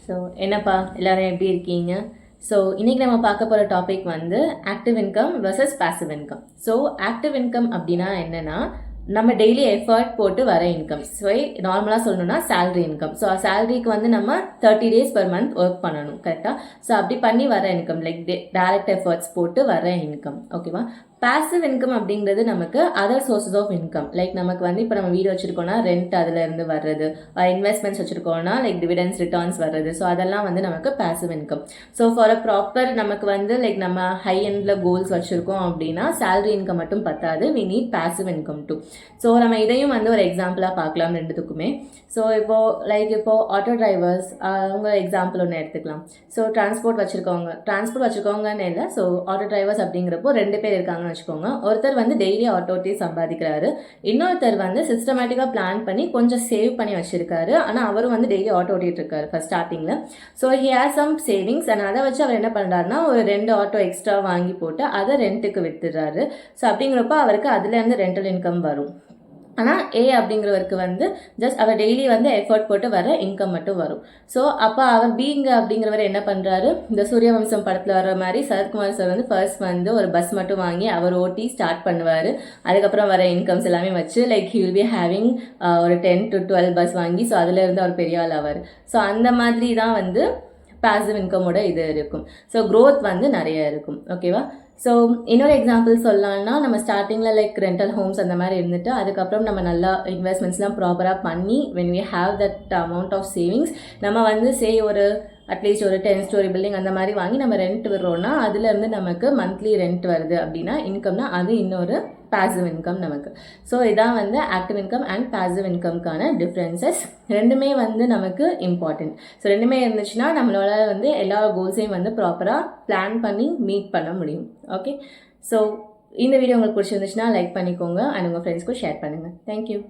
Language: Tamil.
ஸோ என்னப்பா எல்லாரும் எப்படி இருக்கீங்க? ஸோ இன்றைக்கி நம்ம பார்க்க போகிற டாபிக் வந்து active income versus passive income. So active income அப்படின்னா என்னென்னா நம்ம டெய்லி எஃபர்ட் போட்டு வர இன்கம். ஸோ நார்மலாக சொல்லணும்னா சேலரி இன்கம். ஸோ சேலரிக்கு வந்து நம்ம 30 days per month ஒர்க் பண்ணணும், கரெக்டாக? ஸோ அப்படி பண்ணி வர இன்கம், லைக் டைரக்ட் எஃபர்ட்ஸ் போட்டு வர இன்கம், ஓகேவா? பாசிவ் இன்கம் அப்படிங்கிறது நமக்கு other sources of income. Like நமக்கு வந்து இப்போ நம்ம வீடு வச்சுருக்கோம்னா ரெண்ட் அதுலேருந்து வர்றது, இன்வெஸ்ட்மெண்ட்ஸ் வச்சுருக்கோம்னா லைக் டிவிடெண்ட்ஸ் ரிட்டர்ன்ஸ் வர்றது. ஸோ அதெல்லாம் வந்து நமக்கு passive income. So for a proper நமக்கு வந்து லைக் நம்ம ஹை எண்டில் கோல்ஸ் வச்சுருக்கோம் அப்படின்னா சேலரி இன்கம் மட்டும் பத்தாது, we need passive income too. So நம்ம இதையும் வந்து ஒரு எக்ஸாம்பிளாக பார்க்கலாம் ரெண்டுத்துக்குமே. ஸோ இப்போது ஆட்டோ டிரைவர்ஸ் அவங்க எக்ஸாம்பிள் ஒன்று எடுத்துக்கலாம். ஸோ டிரான்ஸ்போர்ட் வச்சுருக்கவங்கன்னு இல்லை. ஸோ ஆட்டோ டிரைவர்ஸ் அப்படிங்கிறப்போ 2 பேர் இருக்காங்கன்னு வச்சுக்கோங்க. ஒருத்தர் வந்து டெய்லி ஆட்டோ ஓட்டி சம்பாதிக்கிறாரு, இன்னொருத்தர் வந்து சிஸ்டமேட்டிக்காக பிளான் பண்ணி கொஞ்சம் சேவ் பண்ணி வச்சிருக்காரு. ஆனால் அவரும் வந்து டெய்லி ஆட்டோ ஓட்டிட்டு இருக்காரு ஃபர்ஸ்ட் ஸ்டார்டிங்கில். So he has some savings and அதை வச்சு அவர் என்ன பண்ணுறாருன்னா ஒரு 2 ஆட்டோ எக்ஸ்ட்ரா வாங்கி போட்டு அதை ரெண்ட்டுக்கு வித்துடுறாரு. ஸோ அப்படிங்கிறப்ப அவருக்கு அதுலேருந்து ரெண்டல் இன்கம் வரும். ஆனால் ஏ அப்படிங்கிறவருக்கு வந்து ஜஸ்ட் அவர் டெய்லி வந்து எஃபர்ட் போட்டு வர இன்கம் மட்டும் வரும். ஸோ அப்போ அவர் பீங்க அப்படிங்கிறவர் என்ன பண்ணுறாரு, இந்த சூரியவம்சம் படத்தில் வர மாதிரி சரத்குமார் சார் வந்து ஃபர்ஸ்ட் வந்து ஒரு பஸ் மட்டும் வாங்கி அவர் ஓட்டி ஸ்டார்ட் பண்ணுவார். அதுக்கப்புறம் வர இன்கம்ஸ் எல்லாமே வச்சு like he will be having ஒரு 10 to 12 பஸ் வாங்கி, ஸோ அதுலேருந்து அவர் பெரிய ஆள் ஆவார். ஸோ அந்த மாதிரி தான் வந்து பாசிவ் இன்கமோட இது இருக்கும். ஸோ க்ரோத் வந்து நிறைய இருக்கும், ஓகேவா? ஸோ இன்னொரு எக்ஸாம்பிள் சொல்லலாம்னா நம்ம ஸ்டார்டிங்கில் லைக் ரெண்டல் ஹோம்ஸ் அந்த மாதிரி இருந்துட்டு அதுக்கப்புறம் நம்ம நல்லா இன்வெஸ்ட்மெண்ட்ஸ்லாம் ப்ராப்பராக பண்ணி when we have that amount of savings நம்ம வந்து ஒரு அட்லீஸ்ட் ஒரு 10 story பில்டிங் அந்த மாதிரி வாங்கி நம்ம ரெண்ட் விடுறோன்னா அதுலேருந்து நமக்கு மந்த்லி ரெண்ட் வருது அப்படின்னா இன்கம்னா அது இன்னொரு பாசிவ் இன்கம் நமக்கு. ஸோ இதான் வந்து ஆக்டிவ் இன்கம் அண்ட் பாசிவ் இன்கம்க்கான டிஃப்ரென்சஸ். ரெண்டுமே வந்து நமக்கு இம்பார்ட்டன்ட். ஸோ ரெண்டுமே இருந்துச்சுன்னா நம்மளால வந்து எல்லா கோல்ஸையும் வந்து ப்ராப்பராக பிளான் பண்ணி மீட் பண்ண முடியும். ஓகே, ஸோ இந்த வீடியோ உங்களுக்கு பிடிச்சிருந்துச்சுன்னா லைக் பண்ணிக்கோங்க அண்ட் உங்கள் ஃப்ரெண்ட்ஸ்க்கும் ஷேர் பண்ணுங்கள். தேங்க்யூ.